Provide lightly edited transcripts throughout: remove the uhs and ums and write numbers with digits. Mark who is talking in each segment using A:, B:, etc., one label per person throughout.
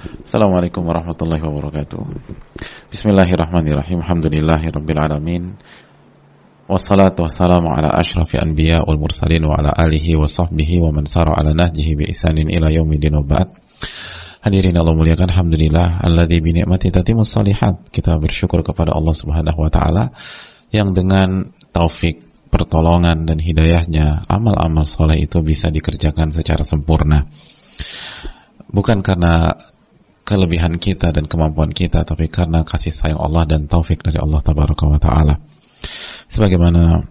A: Assalamualaikum warahmatullahi wabarakatuh. Bismillahirrahmanirrahim. Alhamdulillahirabbil alamin. Wassalatu wassalamu ala asyrafil anbiya wal mursalin wa ala alihi wa sahbihi wa man sara ala nahjihi bi ihsanin ila yaumil ba'd. Hadirin Allah muliakan, alhamdulillah alladzi bi ni'mati tatimmus shalihat. Kita bersyukur kepada Allah Subhanahu wa taala yang dengan taufik, pertolongan dan hidayahnya amal-amal soleh itu bisa dikerjakan secara sempurna. Bukan karena kelebihan kita dan kemampuan kita, tapi karena kasih sayang Allah dan taufik dari Allah Tabaraka wa Ta'ala. Sebagaimana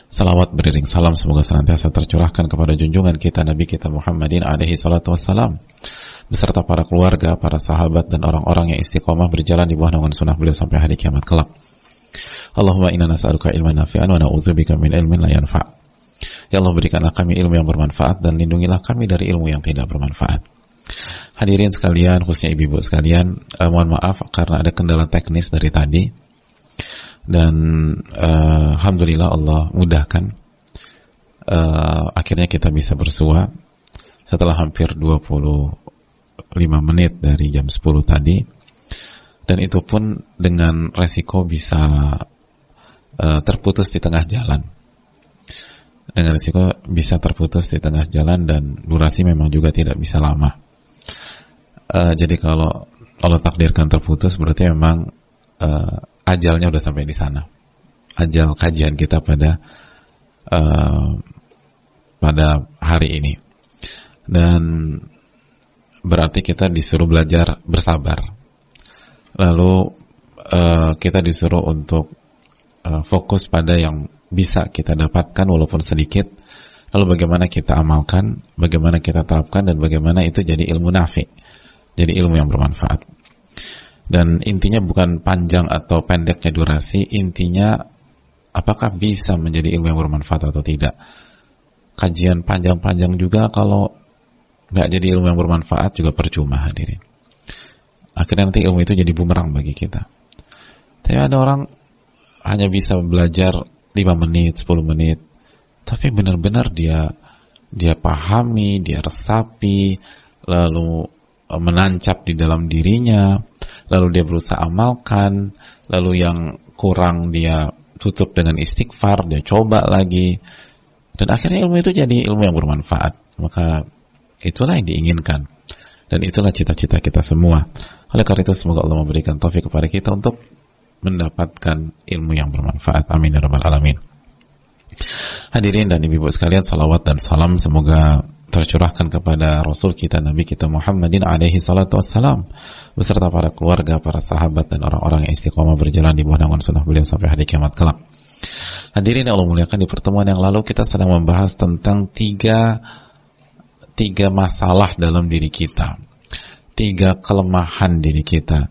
A: salawat beriring salam semoga senantiasa tercurahkan kepada junjungan kita Nabi kita Muhammadin alaihi salatu wassalam, beserta para keluarga, para sahabat dan orang-orang yang istiqomah berjalan di bawah naungan sunnah beliau sampai hari kiamat kelak. Allahumma inna nas'aluka ilman nafi'an wa na'udzubika min ilmin la yanfa'. Ya Allah, berikanlah kami ilmu yang bermanfaat dan lindungilah kami dari ilmu yang tidak bermanfaat. Hadirin sekalian, khususnya ibu-ibu sekalian, mohon maaf karena ada kendala teknis dari tadi, dan alhamdulillah Allah mudahkan, akhirnya kita bisa bersua setelah hampir 25 menit dari jam 10 tadi, dan itu pun dengan resiko bisa terputus di tengah jalan. Dengan risiko bisa terputus di tengah jalan dan durasi memang juga tidak bisa lama. Jadi kalau Allah takdirkan terputus, berarti memang ajalnya udah sampai di sana. Ajal kajian kita pada hari ini. Dan berarti kita disuruh belajar bersabar. Lalu kita disuruh untuk fokus pada yang bisa kita dapatkan walaupun sedikit, lalu bagaimana kita amalkan, bagaimana kita terapkan, dan bagaimana itu jadi ilmu nafi, jadi ilmu yang bermanfaat. Dan intinya bukan panjang atau pendeknya durasi, intinya apakah bisa menjadi ilmu yang bermanfaat atau tidak. Kajian panjang-panjang juga kalau nggak jadi ilmu yang bermanfaat juga percuma, hadirin. Akhirnya nanti ilmu itu jadi bumerang bagi kita. Tapi ada orang hanya bisa belajar 5 menit, 10 menit, tapi benar-benar dia pahami, dia resapi, lalu menancap di dalam dirinya, lalu dia berusaha amalkan, lalu yang kurang dia tutup dengan istighfar, dia coba lagi, dan akhirnya ilmu itu jadi ilmu yang bermanfaat. Maka itulah yang diinginkan, dan itulah cita-cita kita semua. Oleh karena itu semoga Allah memberikan taufik kepada kita untuk mendapatkan ilmu yang bermanfaat. Amin ya rabbal alamin. Hadirin dan ibu-ibu sekalian, salawat dan salam semoga tercurahkan kepada Rasul kita, Nabi kita Muhammadin alaihi salatu wassalam, beserta para keluarga, para sahabat dan orang-orang yang istiqomah berjalan di bawah naungan sunnah beliau sampai hari kiamat kelak. Hadirin yang Allah muliakan, di pertemuan yang lalu kita sedang membahas tentang tiga masalah dalam diri kita, 3 kelemahan diri kita,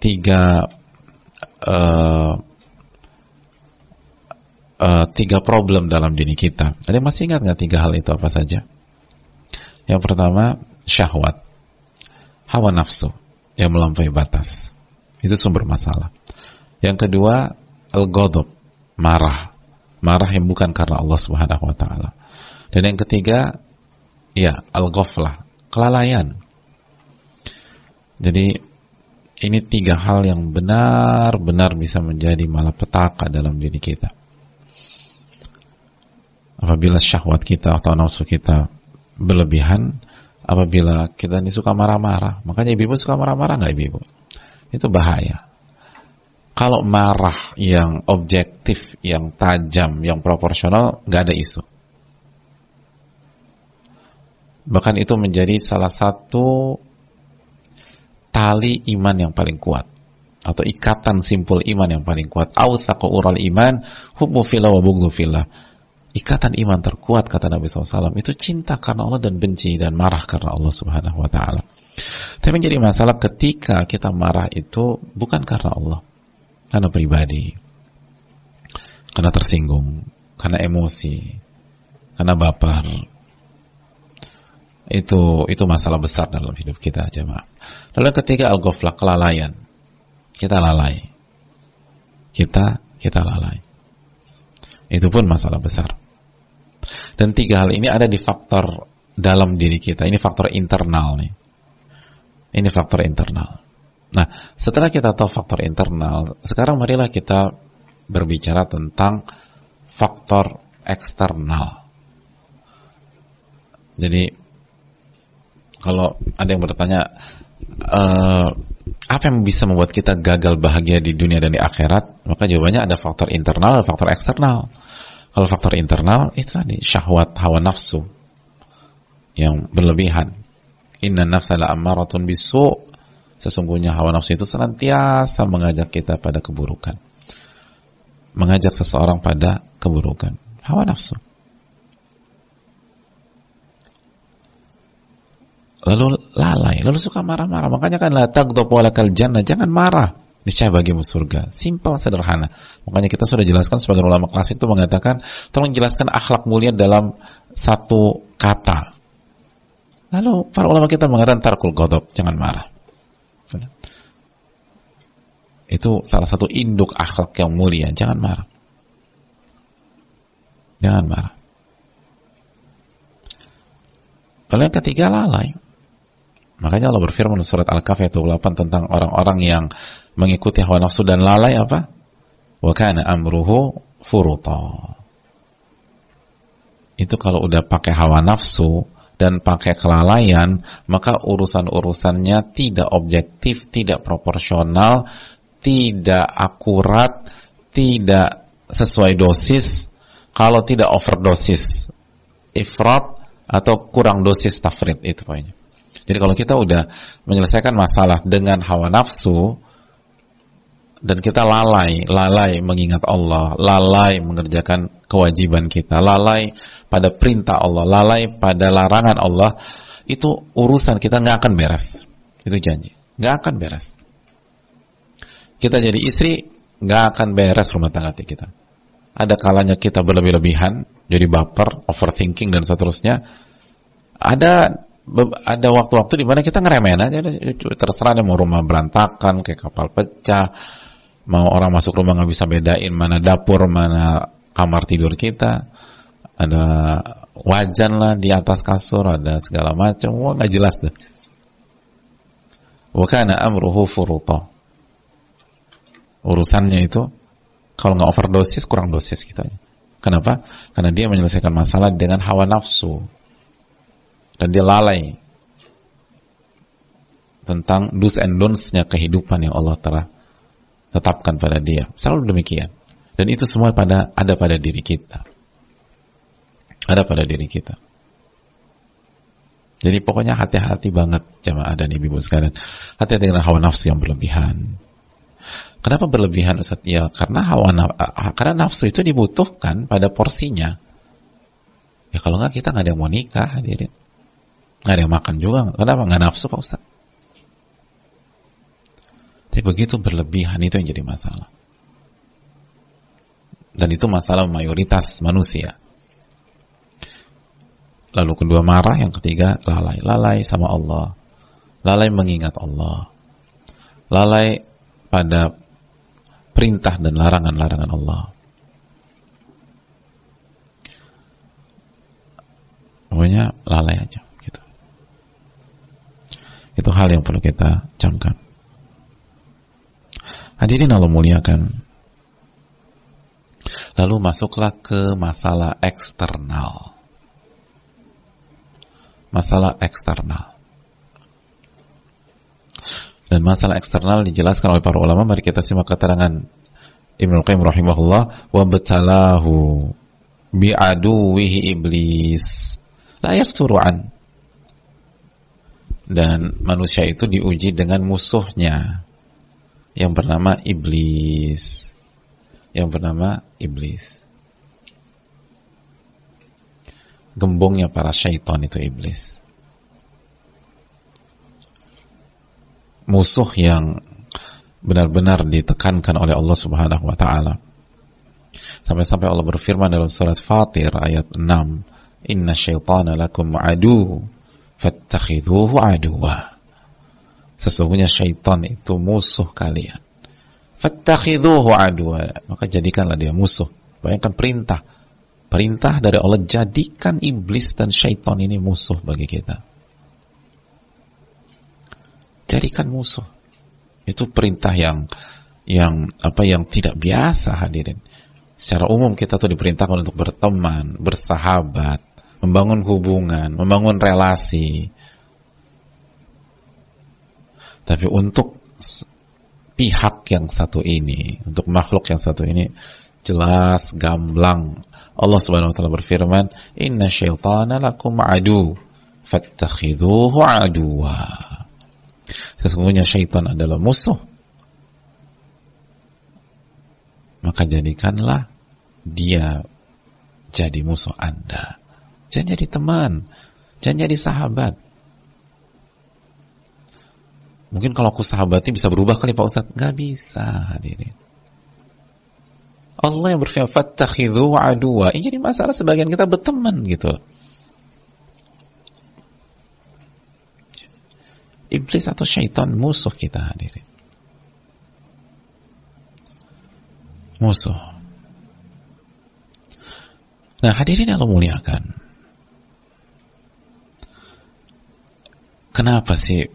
A: 3 problem dalam diri kita. Ada yang masih ingat nggak 3 hal itu apa saja? Yang pertama, syahwat, hawa nafsu yang melampaui batas, itu sumber masalah. Yang kedua, al-ghadab, marah yang bukan karena Allah Subhanahu wa taala. Dan yang ketiga, ya, al-ghaflah, kelalaian. Jadi ini 3 hal yang benar-benar bisa menjadi malapetaka dalam diri kita. Apabila syahwat kita atau nafsu kita berlebihan, apabila kita ini suka marah-marah, makanya ibu-ibu suka marah-marah nggak ibu-ibu? Itu bahaya. Kalau marah yang objektif, yang tajam, yang proporsional, nggak ada isu. Bahkan itu menjadi salah satu tali iman yang paling kuat, atau ikatan simpul iman yang paling kuat. Awthaqu ural iman hubbu fillah wa bughdhu fillah. Ikatan iman terkuat, kata Nabi SAW, itu cinta karena Allah dan benci dan marah karena Allah Subhanahu wa ta'ala. Tapi menjadi masalah ketika kita marah itu bukan karena Allah, karena pribadi, karena tersinggung, karena emosi, karena baper. Itu masalah besar dalam hidup kita, jemaah. Lalu yang ketiga, al-ghaflah, kelalaian. Kita lalai. Kita lalai. Itu pun masalah besar. Dan 3 hal ini ada di faktor dalam diri kita. Ini faktor internal nih. Ini faktor internal. Nah, setelah kita tahu faktor internal, sekarang marilah kita berbicara tentang faktor eksternal. Jadi, kalau ada yang bertanya, apa yang bisa membuat kita gagal bahagia di dunia dan di akhirat? Maka jawabannya ada faktor internal dan faktor eksternal. Kalau faktor internal, itu tadi, syahwat, hawa nafsu yang berlebihan. Inna nafsa la'ammaratun bisu'. Sesungguhnya hawa nafsu itu senantiasa mengajak kita pada keburukan. Mengajak seseorang pada keburukan. Hawa nafsu. Lalu lalai, lalu suka marah-marah. Makanya kan la taghdab wa lakal jannah, jangan marah, niscaya bagimu surga. Simpel, sederhana. Makanya kita sudah jelaskan, sebagai ulama klasik itu mengatakan, tolong jelaskan akhlak mulia dalam satu kata. Lalu para ulama kita mengatakan tarkul ghadab, jangan marah. Itu salah satu induk akhlak yang mulia, jangan marah. Jangan marah. Lalu yang ketiga, lalai. Makanya Allah berfirman di surat Al-Kahf ayat 28 tentang orang-orang yang mengikuti hawa nafsu dan lalai apa? Wa kana amruhu furuta. Itu kalau udah pakai hawa nafsu dan pakai kelalaian, maka urusan-urusannya tidak objektif, tidak proporsional, tidak akurat, tidak sesuai dosis. Kalau tidak overdosis, ifrat, atau kurang dosis tafrid, itu poinnya. Jadi kalau kita udah menyelesaikan masalah dengan hawa nafsu dan kita lalai mengingat Allah, lalai mengerjakan kewajiban kita, lalai pada perintah Allah, lalai pada larangan Allah, itu urusan kita nggak akan beres. Itu janji, nggak akan beres. Kita jadi istri, nggak akan beres rumah tangga kita. Ada kalanya kita berlebih-lebihan, jadi baper, overthinking dan seterusnya. Ada waktu-waktu di mana kita ngeremehin aja, terserah deh, mau rumah berantakan kayak kapal pecah, mau orang masuk rumah nggak bisa bedain mana dapur mana kamar tidur kita, ada wajan lah di atas kasur, ada segala macam, wah nggak jelas deh. Wa kana amruhu furuta. Urusannya itu kalau nggak overdosis, kurang dosis gitu aja. Kenapa? Karena dia menyelesaikan masalah dengan hawa nafsu dan dia lalai tentang do's and don'ts-nya kehidupan yang Allah telah tetapkan pada dia. Selalu demikian. Dan itu semua ada pada diri kita. Ada pada diri kita. Jadi pokoknya hati-hati banget jamaah dan ibu-ibu sekalian. Hati-hati dengan hawa nafsu yang berlebihan. Kenapa berlebihan, Ustaz? Ya karena karena nafsu itu dibutuhkan pada porsinya. Ya kalau nggak kita nggak ada yang mau nikah, hadirin. Nggak ada yang makan juga. Kenapa? Nggak nafsu, Pak Ustaz. Tapi begitu berlebihan, itu yang jadi masalah. Dan itu masalah mayoritas manusia. Lalu kedua marah, yang ketiga lalai. Lalai sama Allah. Lalai mengingat Allah. Lalai pada perintah dan larangan-larangan Allah. Pokoknya lalai aja gitu. Itu hal yang perlu kita camkan. Hadirin Allah muliakan. Lalu masuklah ke masalah eksternal. Masalah eksternal. Dan masalah eksternal dijelaskan oleh para ulama. Mari kita simak keterangan Ibnu Qayyim rahimahullah, wa batalahu bi'aduwihi iblis la yafturu an. Dan manusia itu diuji dengan musuhnya yang bernama iblis. Yang bernama iblis. Gembongnya para syaitan itu iblis. Musuh yang benar-benar ditekankan oleh Allah Subhanahu wa taala. Sampai-sampai Allah berfirman dalam surat Fatir ayat 6, "Inna syaitana lakum adu fattakhidhuhu aduwa." Sesungguhnya syaitan itu musuh kalian. Fattakhidhuhu aduwa, maka jadikanlah dia musuh. Bayangkan perintah dari Allah, jadikan iblis dan syaitan ini musuh bagi kita. jadikan musuh. Itu perintah yang tidak biasa, hadirin. Secara umum kita tuh diperintahkan untuk berteman, bersahabat, membangun hubungan, membangun relasi. Tapi untuk pihak yang satu ini, untuk makhluk yang satu ini, jelas gamblang. Allah Subhanahu wa taala berfirman, "Inna syaitana lakum adu, fattakhidhuhu aduwa." Sesungguhnya syaitan adalah musuh, maka jadikanlah dia jadi musuh Anda. Jangan jadi teman, jangan jadi sahabat. Mungkin kalau aku sahabati bisa berubah kali Pak Ustadz. Gak bisa, hadirin. Allah yang berfirman, fattakhidhu aduwa. Ini jadi masalah sebagian kita berteman gitu. Iblis atau syaitan musuh kita, hadirin. Musuh. Nah, hadirin yang Allah muliakan. Kenapa sih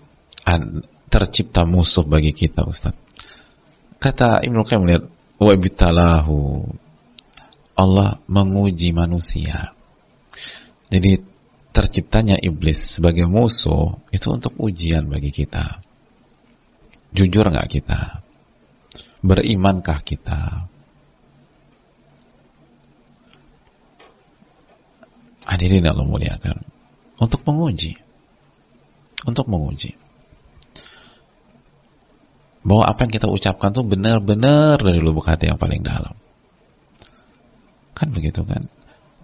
A: tercipta musuh bagi kita, Ustaz? Kata Ibnu Qayyim melihat wa bitalahu, Allah menguji manusia. Jadi terciptanya iblis sebagai musuh itu untuk ujian bagi kita. Jujur nggak kita? Berimankah kita? Hadirin Allah muliakan, untuk menguji bahwa apa yang kita ucapkan tuh benar-benar dari lubuk hati yang paling dalam. Kan begitu kan?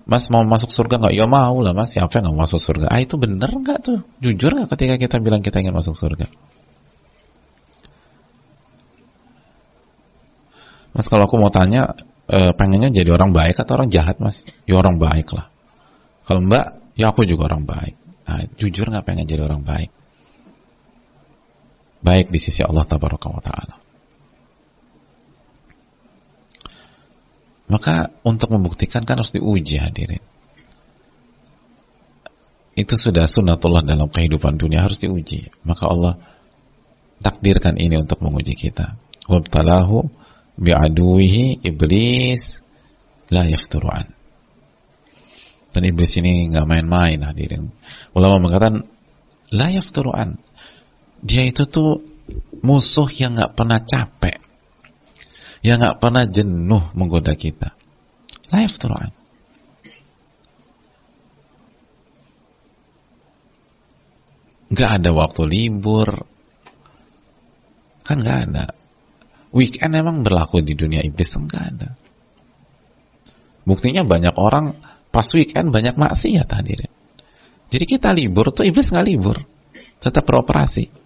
A: Mas mau masuk surga nggak? Ya mau lah mas. Siapa yang nggak masuk surga? Itu benar nggak tuh? Jujur nggak ketika kita bilang kita ingin masuk surga? Mas, kalau aku mau tanya, pengennya jadi orang baik atau orang jahat, mas? Ya orang baik lah. Kalau mbak, ya aku juga orang baik. Nah, jujur nggak pengen jadi orang baik? Baik di sisi Allah Tabaraka wa Ta'ala. Maka untuk membuktikan kan harus diuji, hadirin. Itu sudah sunnatullah dalam kehidupan dunia, harus diuji. Maka Allah takdirkan ini untuk menguji kita. Wabtalahu bi'aduwihi iblis la yafturu'an. Dan iblis ini nggak main-main, hadirin. Ulama mengatakan la yafturu'an. Dia itu tuh musuh yang nggak pernah capek, yang nggak pernah jenuh menggoda kita. La yafturu'an. Nggak ada waktu libur, kan nggak ada. Weekend emang berlaku di dunia iblis? Nggak ada. Buktinya banyak orang pas weekend banyak maksiat, hadirin. Jadi kita libur tuh iblis nggak libur, tetap beroperasi.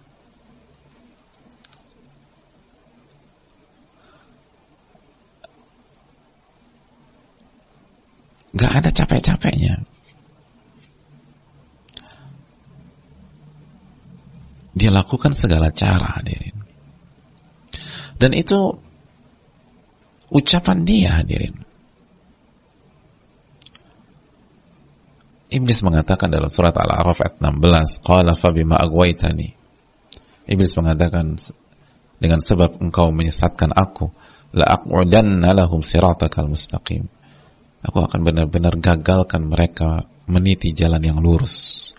A: Nggak ada capek-capeknya. Dia lakukan segala cara, hadirin. Dan itu ucapan dia, hadirin. Iblis mengatakan dalam surat Al-A'raf ayat 16, qala fabima aghwaytani. Iblis mengatakan, dengan sebab engkau menyesatkan aku, la aq'udanna lahum siratakal mustaqim. Aku akan benar-benar gagalkan mereka meniti jalan yang lurus.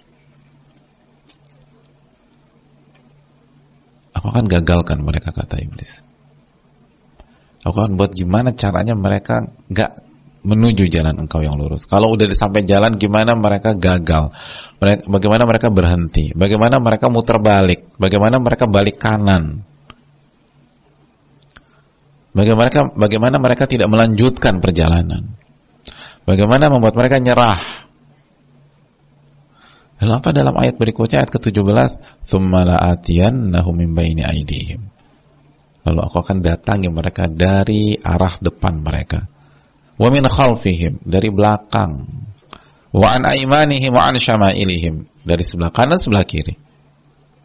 A: Aku akan gagalkan mereka, kata iblis. Aku akan buat gimana caranya mereka gak menuju jalan engkau yang lurus. Kalau udah sampai jalan, gimana mereka gagal, bagaimana mereka berhenti, bagaimana mereka muter balik, bagaimana mereka balik kanan, bagaimana mereka tidak melanjutkan perjalanan, bagaimana membuat mereka nyerah. Lalu apa dalam ayat berikutnya, ayat ke-17, thumma la'atiyannahum min baini aydihim. Lalu aku akan datangi mereka dari arah depan mereka, wa min khalfihim, dari belakang, wa an aymanihim wa an syama'ilihim, dari sebelah kanan sebelah kiri.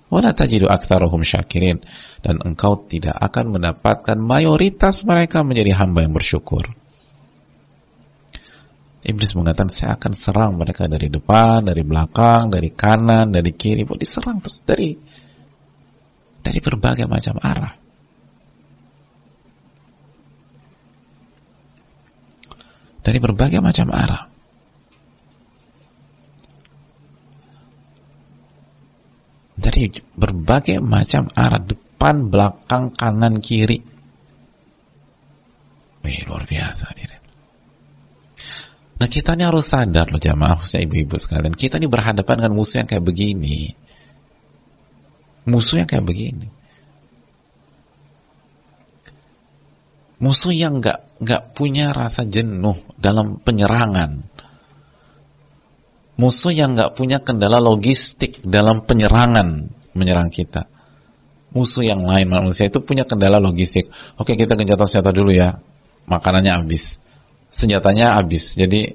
A: Wa la tajidu aktsarahum syakirin, dan engkau tidak akan mendapatkan mayoritas mereka menjadi hamba yang bersyukur. Iblis mengatakan, saya akan serang mereka dari depan, dari belakang, dari kanan, dari kiri. Diserang terus dari dari berbagai macam arah. Dari berbagai macam arah. Dari berbagai macam arah, depan, belakang, kanan, kiri. Wih, luar biasa. Nah, kita ini harus sadar loh jamaah, khususnya ibu-ibu sekalian. Kita ini berhadapan dengan musuh yang kayak begini. Musuh yang kayak begini. Musuh yang nggak punya rasa jenuh dalam penyerangan. Musuh yang nggak punya kendala logistik dalam penyerangan, menyerang kita. Musuh yang lain, manusia itu punya kendala logistik. Oke, kita gencatan senjata dulu ya. Makanannya habis, senjatanya habis. Jadi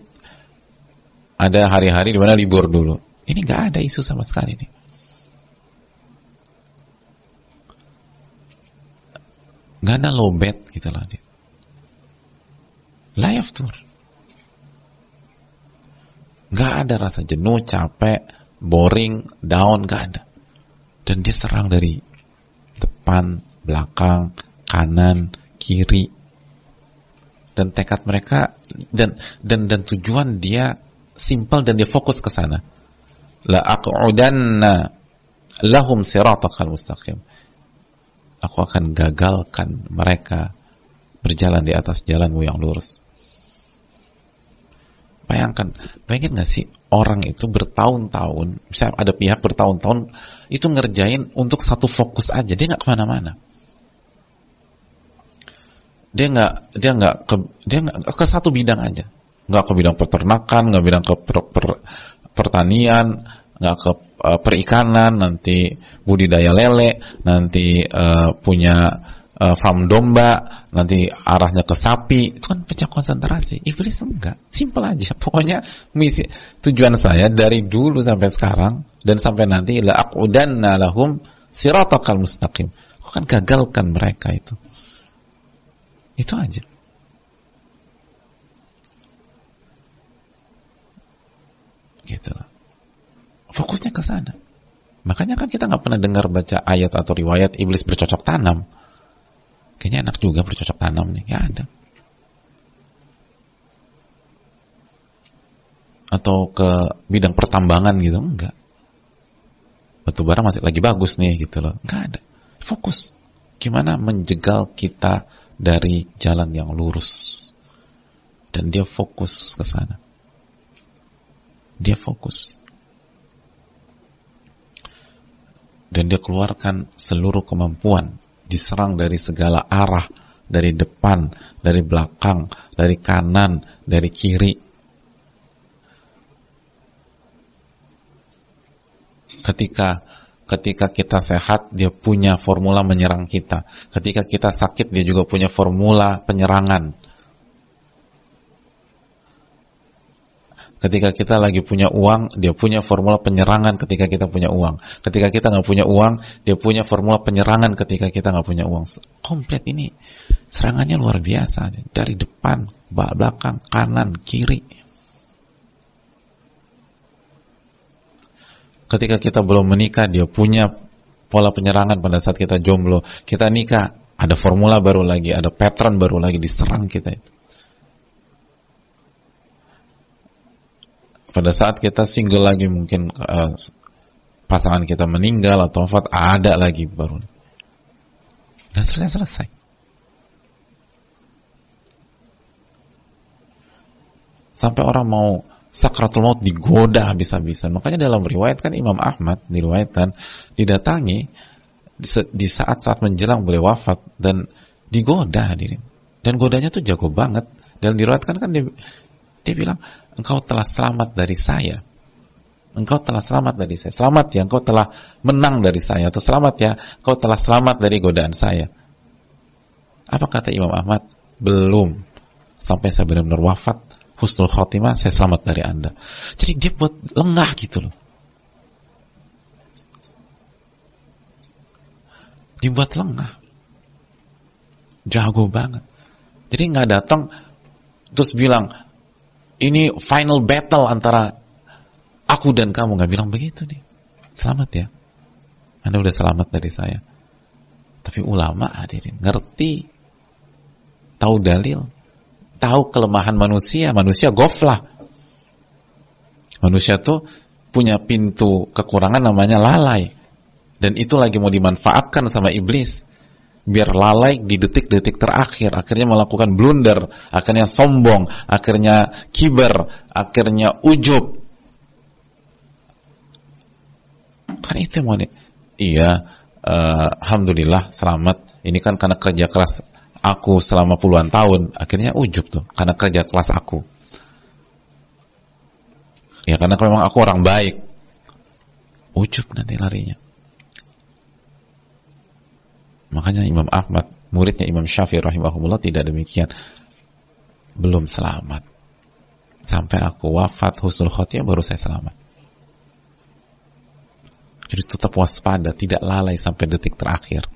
A: ada hari-hari di mana libur dulu. Ini nggak ada isu sama sekali nih. Nggak ada lowbat gitu lah. Live tour. Nggak ada rasa jenuh, capek, boring, down, nggak ada. Dan dia serang dari depan, belakang, kanan, kiri. Dan tekad mereka dan tujuan dia simpel dan dia fokus ke sana. La aq'udanna lahum siratakal mustaqim. Aku akan gagalkan mereka berjalan di atas jalanmu yang lurus. Bayangin gak sih orang itu bertahun-tahun, misalnya ada pihak bertahun-tahun itu ngerjain untuk satu fokus aja, dia nggak kemana-mana. Dia nggak ke satu bidang aja, nggak ke bidang peternakan, nggak bidang ke pertanian, nggak ke perikanan, nanti budidaya lele, nanti punya farm domba, nanti arahnya ke sapi. Itu kan pecah konsentrasi. Iblis enggak, simpel aja. Pokoknya misi tujuan saya dari dulu sampai sekarang dan sampai nanti la aqudanna lahum siratakal mustaqim. Aku akan gagalkan mereka itu. Itu aja. Gitu lah. Fokusnya ke sana. Makanya kan kita nggak pernah dengar baca ayat atau riwayat iblis bercocok tanam. Kayaknya enak juga bercocok tanam nih, nggak ada. Atau ke bidang pertambangan gitu, enggak. Batu bara masih lagi bagus nih gitu loh, nggak ada. Fokus. Gimana menjegal kita dari jalan yang lurus. Dan dia fokus ke sana. Dia fokus. Dan dia keluarkan seluruh kemampuan, diserang dari segala arah, dari depan, dari belakang, dari kanan, dari kiri. Ketika kita sehat, dia punya formula menyerang kita. Ketika kita sakit, dia juga punya formula penyerangan. Ketika kita lagi punya uang, dia punya formula penyerangan ketika kita punya uang. Ketika kita nggak punya uang, dia punya formula penyerangan ketika kita nggak punya uang. Komplit ini. Serangannya luar biasa. Dari depan, belakang, kanan, kiri. Ketika kita belum menikah, dia punya pola penyerangan pada saat kita jomblo. Kita nikah, ada formula baru lagi, ada pattern baru lagi, diserang kita. Pada saat kita single lagi, mungkin pasangan kita meninggal atau wafat, ada lagi baru. Dan selesai. Sampai orang mau sakratul maut digoda habis-habisan. Makanya dalam riwayat kan Imam Ahmad diriwayatkan didatangi di saat-saat menjelang beliau wafat dan digoda hadirin. Dan godanya tuh jago banget. Dan diriwayatkan kan dia bilang, engkau telah selamat dari saya. Engkau telah selamat dari saya. Selamat ya, engkau telah menang dari saya. Atau selamat ya, engkau telah selamat dari godaan saya. Apa kata Imam Ahmad? Belum. Sampai saya benar-benar wafat, husnul khotimah, saya selamat dari Anda. Jadi dia buat lengah gitu loh. Dibuat lengah. Jago banget. Jadi nggak datang terus bilang, ini final battle antara aku dan kamu. Nggak bilang begitu nih. Selamat ya, Anda udah selamat dari saya. Tapi ulama hadirin ngerti, tahu dalil, tahu kelemahan manusia. Manusia goflah. Manusia tuh punya pintu kekurangan namanya lalai. Dan itu lagi mau dimanfaatkan sama iblis. Biar lalai di detik-detik terakhir. Akhirnya melakukan blunder. Akhirnya sombong. Akhirnya kiber. Akhirnya ujub. Kan itu mau nih. Iya, alhamdulillah selamat. Ini kan karena kerja keras aku selama puluhan tahun. Akhirnya ujub tuh. Karena kerja keras aku. Ya karena memang aku orang baik. Ujub nanti larinya. Makanya Imam Ahmad, muridnya Imam Syafi'i rahimahullah tidak demikian. Belum selamat. Sampai aku wafat husnul khotimah baru saya selamat. Jadi tetap waspada, tidak lalai sampai detik terakhir.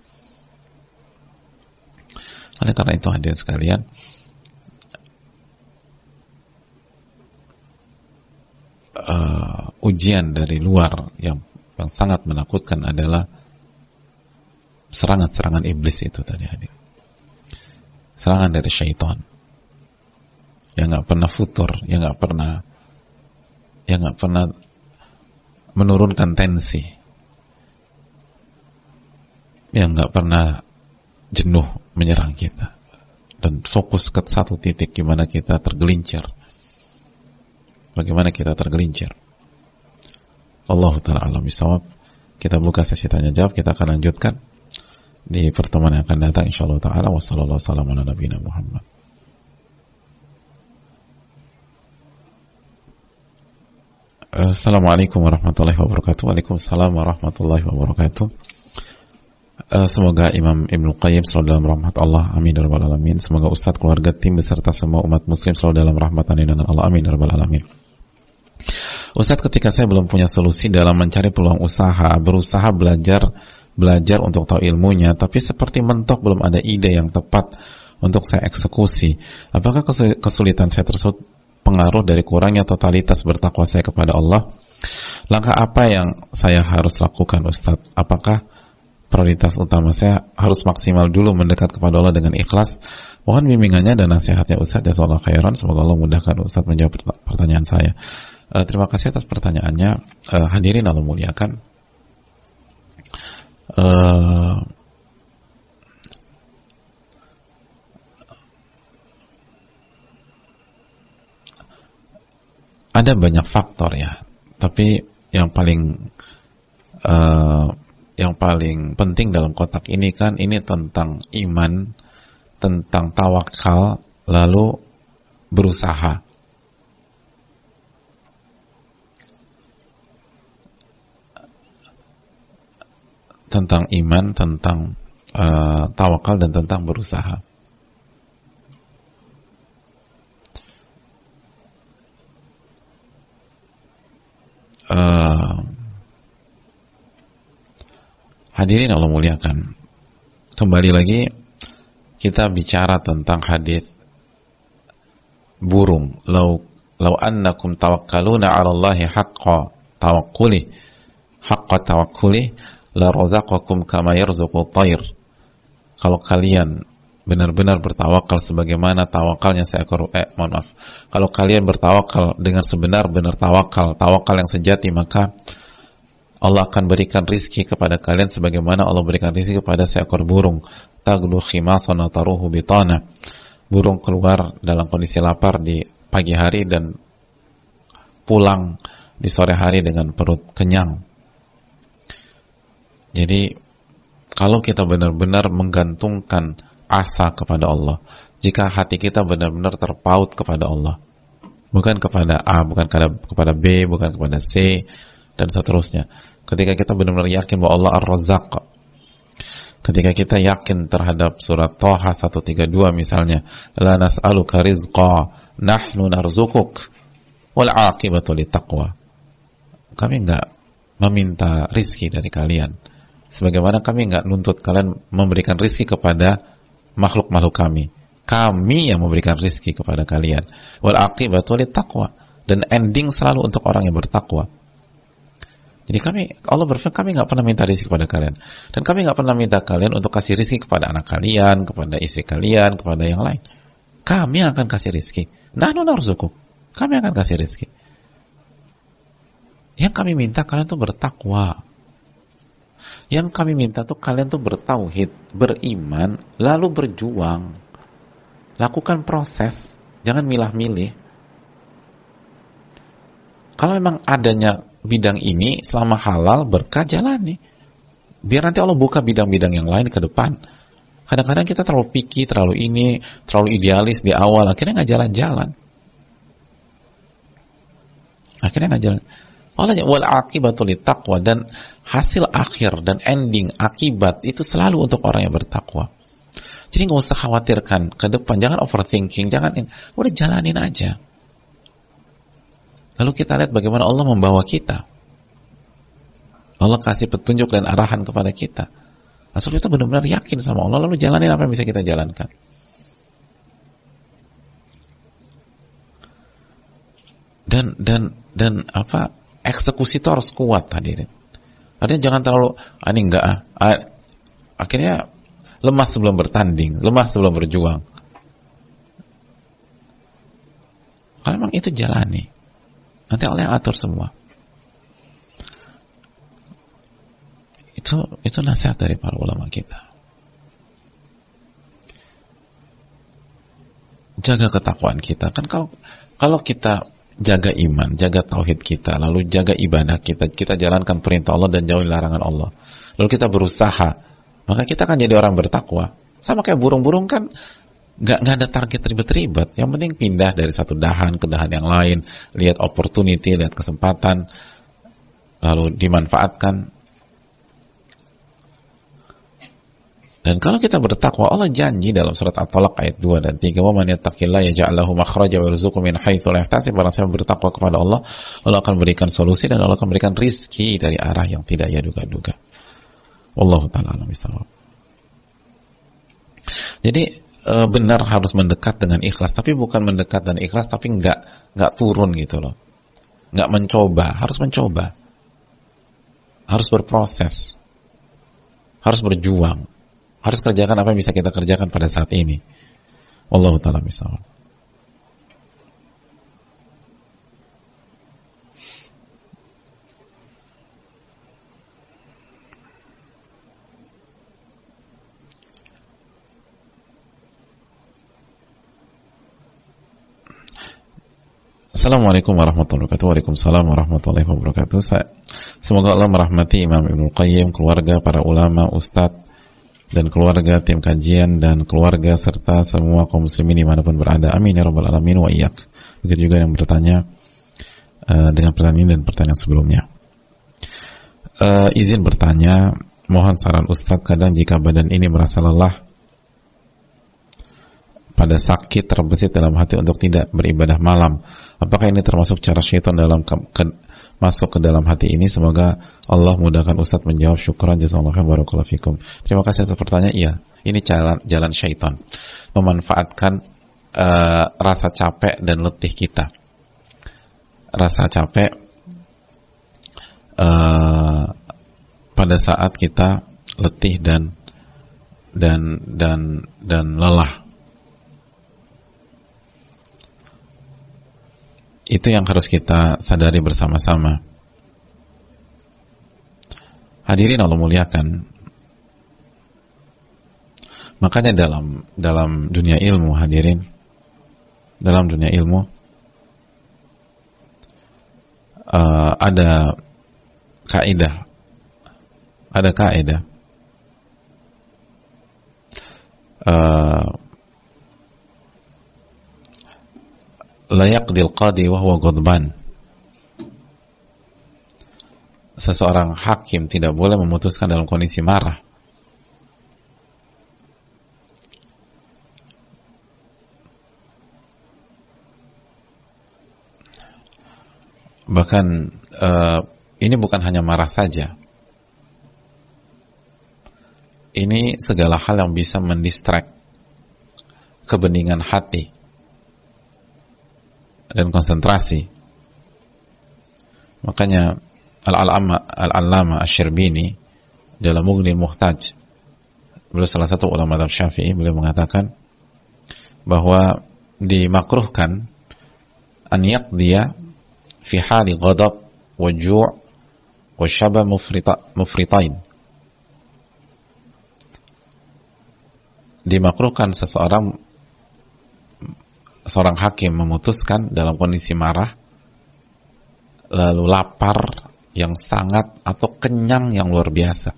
A: Oleh karena itu hadirin sekalian, ujian dari luar yang sangat menakutkan adalah serangan-serangan iblis itu tadi hadir. Serangan dari syaitan yang nggak pernah futur, yang nggak pernah menurunkan tensi, yang nggak pernah jenuh menyerang kita dan fokus ke satu titik, gimana kita tergelincir. Bagaimana kita tergelincir. Allahu ta'ala alam bisawab. Kita buka sesi tanya jawab. Kita akan lanjutkan di pertemuan yang akan datang insyaallah ta'ala. Wassallallahu wasallam ala nabiyina Muhammad. Assalamualaikum warahmatullahi wabarakatuh. Waalaikumsalam warahmatullahi wabarakatuh. Semoga Imam Ibnu Qayyim selalu dalam rahmat Allah, amin ya rabbal alamin. Semoga Ustadz, keluarga, tim beserta semua umat muslim selalu dalam rahmat dan lindungan Allah, amin ya rabbal alamin. Ustadz, ketika saya belum punya solusi dalam mencari peluang usaha, berusaha belajar untuk tahu ilmunya, tapi seperti mentok belum ada ide yang tepat untuk saya eksekusi. Apakah kesulitan saya tersebut pengaruh dari kurangnya totalitas bertakwa saya kepada Allah? Langkah apa yang saya harus lakukan, Ustadz? Apakah prioritas utama saya harus maksimal dulu mendekat kepada Allah dengan ikhlas? Mohon bimbingannya dan nasihatnya Ustadz. Jazakallahu khairan. Semoga Allah mudahkan Ustadz menjawab pertanyaan saya. Terima kasih atas pertanyaannya. Hadirin Allah muliakan. Ada banyak faktor ya, tapi yang paling penting dalam kotak ini kan, ini tentang iman, tentang tawakal, lalu berusaha. Tentang iman, tentang tawakal, dan tentang berusaha. Hadirin Allah muliakan, kembali lagi kita bicara tentang hadis burung. Lau annakum tawakkaluna 'ala Allahi haqqa tawakkuli la razaqakum kama yarzuqu thair. Kalau kalian benar-benar bertawakal sebagaimana tawakalnya kalau kalian bertawakal dengan sebenar-benar tawakal yang sejati, maka Allah akan berikan rizki kepada kalian sebagaimana Allah berikan rizki kepada seekor burung. Taglu khimasan taruhu bitana. Burung keluar dalam kondisi lapar di pagi hari dan pulang di sore hari dengan perut kenyang. Jadi kalau kita benar-benar menggantungkan asa kepada Allah, jika hati kita benar-benar terpaut kepada Allah, bukan kepada A, bukan kepada B, bukan kepada C, dan seterusnya. Ketika kita benar-benar yakin bahwa Allah Ar-Razzaq, ketika kita yakin terhadap surat Thaha 132 misalnya, la nas'aluka rizqa nahnu narzukuk wal 'aqibatu littaqwa, kami enggak meminta rizki dari kalian, sebagaimana kami enggak nuntut kalian memberikan rizki kepada makhluk-makhluk kami yang memberikan rizki kepada kalian. Wal 'aqibatu littaqwa, dan ending selalu untuk orang yang bertakwa. Jadi Allah berfirman, kami nggak pernah minta rezeki kepada kalian, dan kami nggak pernah minta kalian untuk kasih rezeki kepada anak kalian, kepada istri kalian, kepada yang lain. Kami akan kasih rezeki. Nahnu narzuqukum. Kami akan kasih rezeki. Yang kami minta kalian tuh bertakwa. Yang kami minta tuh kalian tuh bertauhid, beriman, lalu berjuang. Lakukan proses, jangan milah-milih. Kalau memang adanya bidang ini selama halal, berkah, jalani. Biar nanti Allah buka bidang-bidang yang lain ke depan. Kadang-kadang kita terlalu picky, terlalu idealis di awal, akhirnya nggak jalan-jalan. Allah wal aqibatu littaqwa, dan hasil akhir dan ending akibat itu selalu untuk orang yang bertakwa. Jadi nggak usah khawatirkan ke depan, jangan overthinking, udah jalanin aja. Lalu kita lihat bagaimana Allah membawa kita. Allah kasih petunjuk dan arahan kepada kita. Asal kita benar-benar yakin sama Allah, lalu jalanin apa yang bisa kita jalankan. Dan eksekusi itu harus kuat, hadirin. Artinya jangan terlalu akhirnya lemas sebelum bertanding, lemas sebelum berjuang. Kalau memang itu jalani, nanti Allah yang atur semua. Itu nasihat dari para ulama kita. Jaga ketakwaan kita. Kan kalau kita jaga iman, jaga tauhid kita, lalu jaga ibadah kita jalankan perintah Allah dan jauhi larangan Allah, lalu kita berusaha, maka kita akan jadi orang bertakwa. Sama kayak burung-burung kan nggak ada target ribet-ribet, yang penting pindah dari satu dahan ke dahan yang lain, lihat opportunity, lihat kesempatan, lalu dimanfaatkan. Dan kalau kita bertakwa, Allah janji dalam surat At-Talaq ayat 2 dan 3, "Wa man yattaqillaha yaj'al lahu makhraja wa yarzuqhu min haitsu la yahtasib." Barang siapa bertakwa kepada Allah, Allah akan berikan solusi dan Allah akan berikan rizki dari arah yang tidak ia duga-duga. Wallahu ta'ala a'lam bishawab. Jadi benar harus mendekat dengan ikhlas, tapi bukan mendekat dan ikhlas tapi nggak turun gitu loh. Nggak mencoba, harus mencoba. Harus berproses. Harus berjuang. Harus kerjakan apa yang bisa kita kerjakan pada saat ini. Wallahu ta'ala bishawab. Assalamualaikum warahmatullahi wabarakatuh. Waalaikumsalam warahmatullahi wabarakatuh. Semoga Allah merahmati Imam Ibnu Qayyim, keluarga, para ulama, ustadz, dan keluarga, tim kajian, dan keluarga, serta semua kaum muslimin dimanapun berada. Amin ya rabbal alamin wa iyyak. Begitu juga yang bertanya dengan pertanyaan ini dan pertanyaan sebelumnya. Izin bertanya, mohon saran Ustaz, kadang jika badan ini merasa lelah, pada sakit, terbesit dalam hati untuk tidak beribadah malam, apakah ini termasuk cara syaitan dalam masuk ke dalam hati ini? Semoga Allah mudahkan Ustaz menjawab. Syukran, jazakallahu khairan, barakallahu fikum. Terima kasih atas pertanyaan. Iya, ini jalan syaitan memanfaatkan rasa capek dan letih kita. Rasa capek pada saat kita letih dan lelah. Itu yang harus kita sadari bersama-sama. Hadirin Allah muliakan. Makanya dalam dunia ilmu, hadirin, dalam dunia ilmu ada kaidah, la yaqdil qadi wa huwa ghadban. Seseorang hakim tidak boleh memutuskan dalam kondisi marah. Bahkan ini bukan hanya marah saja. Ini segala hal yang bisa mendistract kebeningan hati dan konsentrasi. Makanya Al-Allama Asy-Syirbini dalam Mughnil Muhtaj, beliau salah satu ulama mazhab Syafi'i, beliau mengatakan bahwa dimakruhkan an yaqdiya fi hali ghadab wa ju' wa syaba mufritain. Dimakruhkan seorang hakim memutuskan dalam kondisi marah, lalu lapar yang sangat atau kenyang yang luar biasa.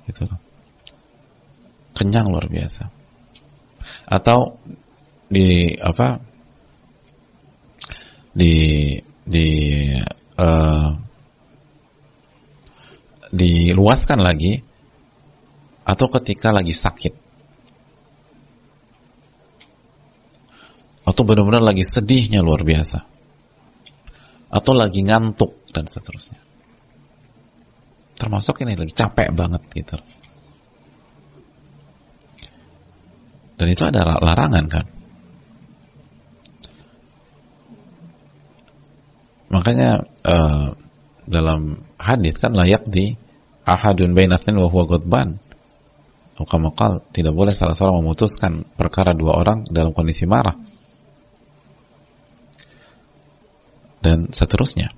A: Gitu. Kenyang luar biasa. Atau diluaskan lagi, atau ketika lagi sakit, atau benar-benar lagi sedihnya luar biasa, atau lagi ngantuk dan seterusnya. Termasuk ini lagi capek banget gitu. Dan itu ada larangan kan. Makanya dalam hadis kan layak di ahadun bainatin wa huwa ghadban. Maka tidak boleh salah seorang memutuskan perkara dua orang dalam kondisi marah. Dan seterusnya.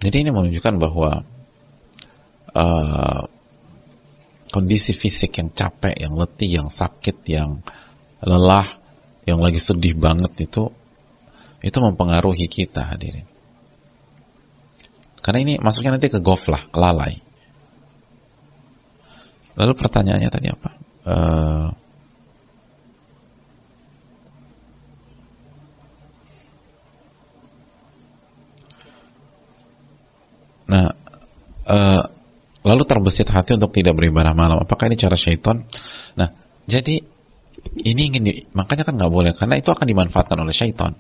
A: Jadi ini menunjukkan bahwa kondisi fisik yang capek, yang letih, yang sakit, yang lelah, yang lagi sedih banget itu mempengaruhi kita, hadirin. Karena ini masuknya nanti ke ghaflah, kelalai. Lalu pertanyaannya tadi apa? Lalu terbesit hati untuk tidak beribadah malam. Apakah ini cara syaitan? Nah, jadi ini makanya kan nggak boleh, karena itu akan dimanfaatkan oleh syaitan.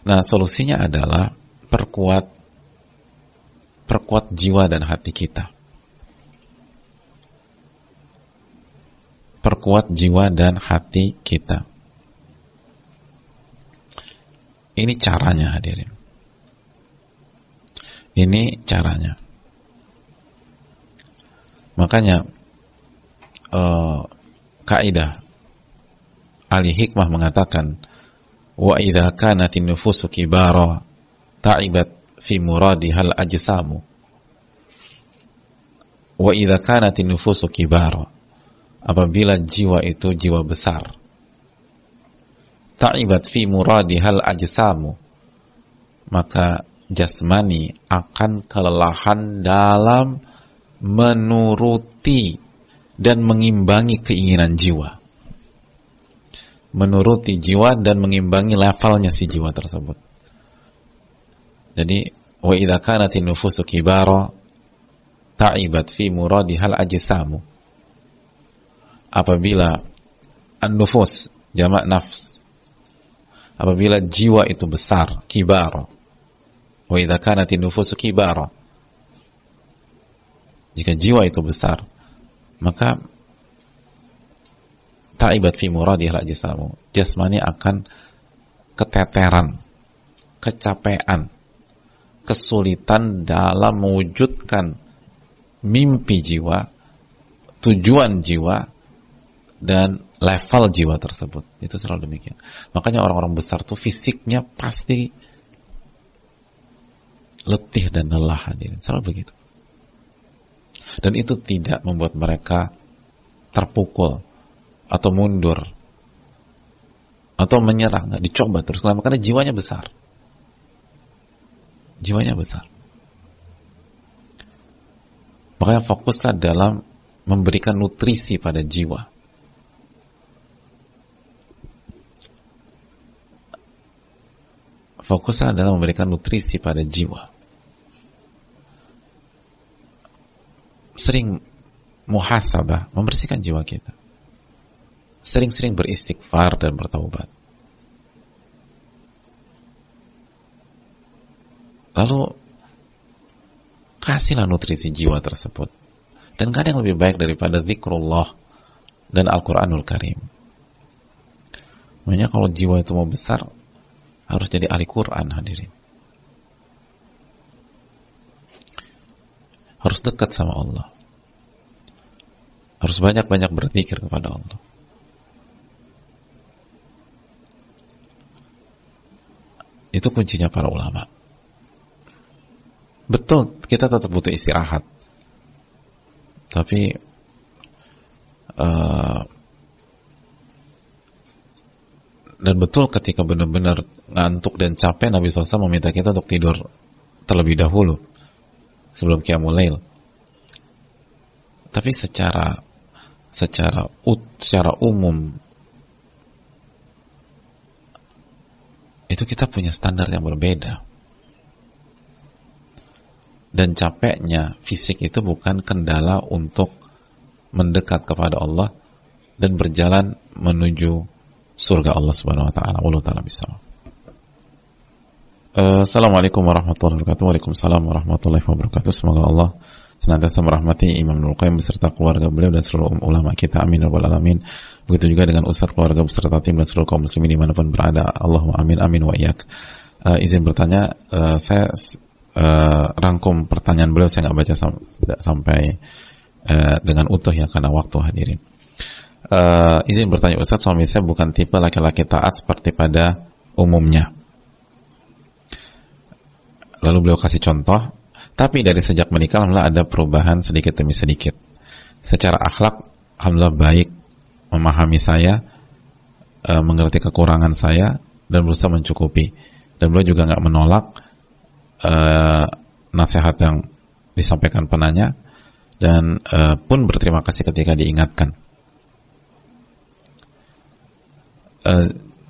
A: Nah, solusinya adalah perkuat jiwa dan hati kita. Perkuat jiwa dan hati kita. Ini caranya, hadirin. Ini caranya. Makanya kaidah ahli hikmah mengatakan, wa idza kanatin nufusu kibara ta'ibat fi muradihal ajsamu. Wa idza kanatin nufusu kibara, apabila jiwa itu jiwa besar, ta'ibat fi muradihal ajsamu, maka jasmani akan kelelahan dalam menuruti dan mengimbangi keinginan jiwa. Menuruti jiwa dan mengimbangi levelnya si jiwa tersebut. Jadi wa idza kanatin nufusu kibara ta'ibat fi muradihal ajsamu. Apabila an-nufus jamak nafs, apabila jiwa itu besar, kibara. Wa idza kanatin nufusu kibara, jika jiwa itu besar, maka ta'ibat fi muradihal ajsamu, jasmani akan keteteran, kecapean, kesulitan dalam mewujudkan mimpi jiwa, tujuan jiwa, dan level jiwa tersebut. Itu selalu demikian. Makanya orang-orang besar tuh fisiknya pasti letih dan lelah, hadirin. Selalu begitu. Dan itu tidak membuat mereka terpukul atau mundur atau menyerah, nggak dicoba terus, karena jiwanya besar. Jiwanya besar. Makanya fokuslah dalam memberikan nutrisi pada jiwa. Fokuslah dalam memberikan nutrisi pada jiwa. Sering muhasabah, membersihkan jiwa kita. Sering-sering beristighfar dan bertaubat. Lalu kasihlah nutrisi jiwa tersebut. Dan gak ada yang lebih baik daripada zikrullah dan Al-Quranul Karim. Makanya kalau jiwa itu mau besar, harus jadi ahli Quran, hadirin. Harus dekat sama Allah. Harus banyak-banyak berzikir kepada Allah. Itu kuncinya para ulama. Betul, kita tetap butuh istirahat. Tapi dan betul ketika benar-benar ngantuk dan capek, Nabi SAW meminta kita untuk tidur terlebih dahulu sebelum qiyamul lail. Tapi secara umum itu kita punya standar yang berbeda. Dan capeknya fisik itu bukan kendala untuk mendekat kepada Allah dan berjalan menuju surga Allah Subhanahu wa taala. Wallahu taala bisawab. Assalamualaikum warahmatullahi wabarakatuh. Waalaikumsalam warahmatullahi wabarakatuh. Semoga Allah senantiasa merahmati Imam Ibnul Qayyim beserta keluarga beliau dan seluruh ulama kita. Amin ya rabbal alamin. Begitu juga dengan ustadz, keluarga beserta tim dan seluruh kaum muslimin dimanapun berada. Allahumma amin amin wa iyyak. Izin bertanya, saya rangkum pertanyaan beliau, saya nggak baca sampai dengan utuh ya karena waktu, hadirin. Izin bertanya Ustaz, suami saya bukan tipe laki-laki taat seperti pada umumnya. Lalu beliau kasih contoh, tapi dari sejak menikah alhamdulillah ada perubahan sedikit demi sedikit. Secara akhlak alhamdulillah baik, memahami saya, mengerti kekurangan saya dan berusaha mencukupi. Dan beliau juga nggak menolak nasihat yang disampaikan penanya dan pun berterima kasih ketika diingatkan.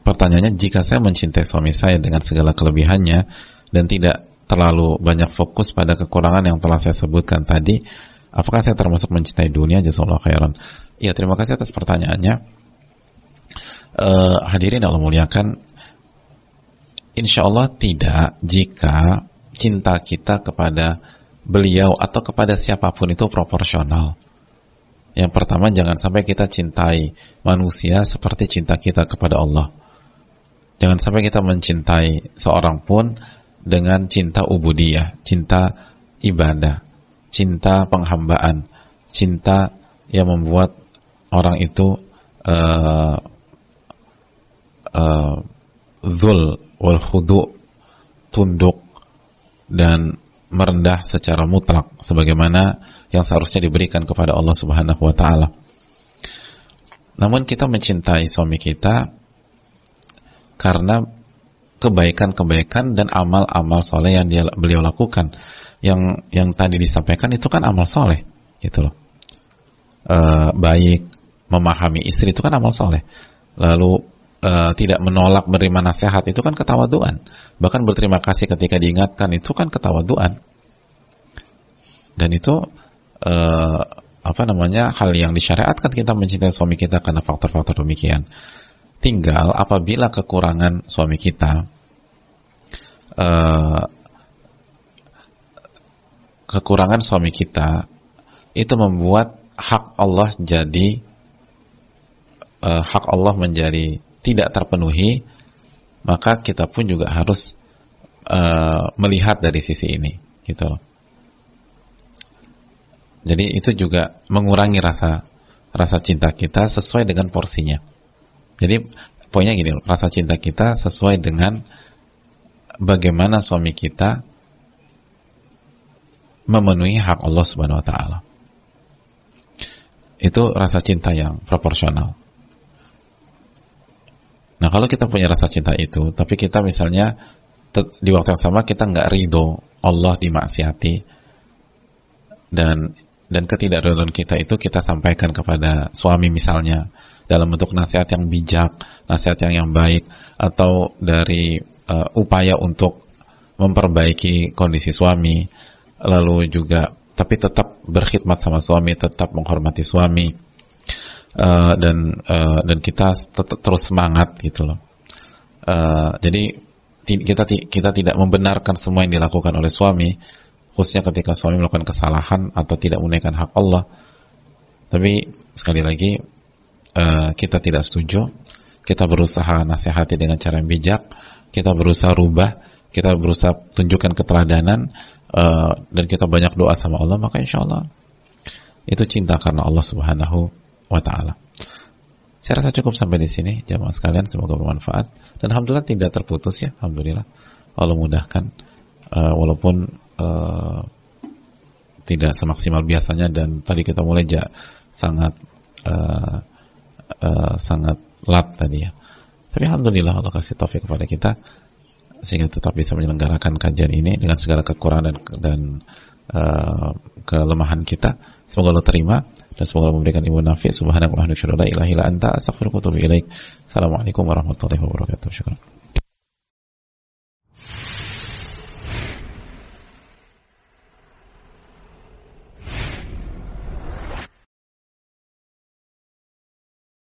A: Pertanyaannya, jika saya mencintai suami saya dengan segala kelebihannya dan tidak terlalu banyak fokus pada kekurangan yang telah saya sebutkan tadi, apakah saya termasuk mencintai dunia? Jazakallahu khairan. Ya, terima kasih atas pertanyaannya. Hadirin Allah muliakan, insya Allah tidak, jika cinta kita kepada beliau atau kepada siapapun itu proporsional. Yang pertama, jangan sampai kita cintai manusia seperti cinta kita kepada Allah. Jangan sampai kita mencintai seorang pun dengan cinta ubudiyah, cinta ibadah, cinta penghambaan, cinta yang membuat orang itu dzul wal khudu', tunduk dan merendah secara mutlak sebagaimana yang seharusnya diberikan kepada Allah Subhanahu wa taala. Namun kita mencintai suami kita karena kebaikan-kebaikan dan amal-amal soleh yang beliau lakukan. Yang tadi disampaikan itu kan amal soleh, gitu loh. Baik, memahami istri itu kan amal soleh. Lalu tidak menolak menerima nasihat itu kan ketawaduan. Bahkan berterima kasih ketika diingatkan itu kan ketawaduan. Dan itu hal yang disyariatkan kita mencintai suami kita karena faktor-faktor demikian. Tinggal apabila kekurangan suami kita itu membuat hak Allah menjadi tidak terpenuhi, maka kita pun juga harus melihat dari sisi ini, gitu loh. Jadi itu juga mengurangi rasa cinta kita sesuai dengan porsinya. Jadi poinnya gini, rasa cinta kita sesuai dengan bagaimana suami kita memenuhi hak Allah Subhanahu wa taala. Itu rasa cinta yang proporsional. Nah, kalau kita punya rasa cinta itu, tapi kita misalnya di waktu yang sama kita nggak ridho Allah dimaksiati, dan ketidakridhoan kita itu kita sampaikan kepada suami misalnya dalam bentuk nasihat yang bijak, nasihat yang baik, atau dari upaya untuk memperbaiki kondisi suami, lalu juga tapi tetap berkhidmat sama suami, tetap menghormati suami, dan kita tetap terus semangat, gitu loh. Jadi kita tidak membenarkan semua yang dilakukan oleh suami, khususnya ketika suami melakukan kesalahan atau tidak menunaikan hak Allah. Tapi sekali lagi kita tidak setuju. Kita berusaha nasihati dengan cara yang bijak, kita berusaha rubah, kita berusaha tunjukkan keteladanan, dan kita banyak doa sama Allah, maka insya Allah itu cinta karena Allah Subhanahu wa Ta'ala. Saya rasa cukup sampai di sini, jamaah sekalian, semoga bermanfaat. Dan alhamdulillah tidak terputus ya, alhamdulillah. Allah mudahkan, walaupun tidak semaksimal biasanya, dan tadi kita mulai sangat lat tadi ya. Tapi alhamdulillah Allah kasih taufik kepada kita sehingga tetap bisa menyelenggarakan kajian ini dengan segala kekurangan dan kelemahan kita. Semoga Allah terima dan semoga Allah memberikan ilmu nafi'. Subhanakallahumma wa bihamdika, la ilaha illa anta, astaghfiruka wa atubu ilaik. Assalamualaikum warahmatullahi wabarakatuh. Syukran.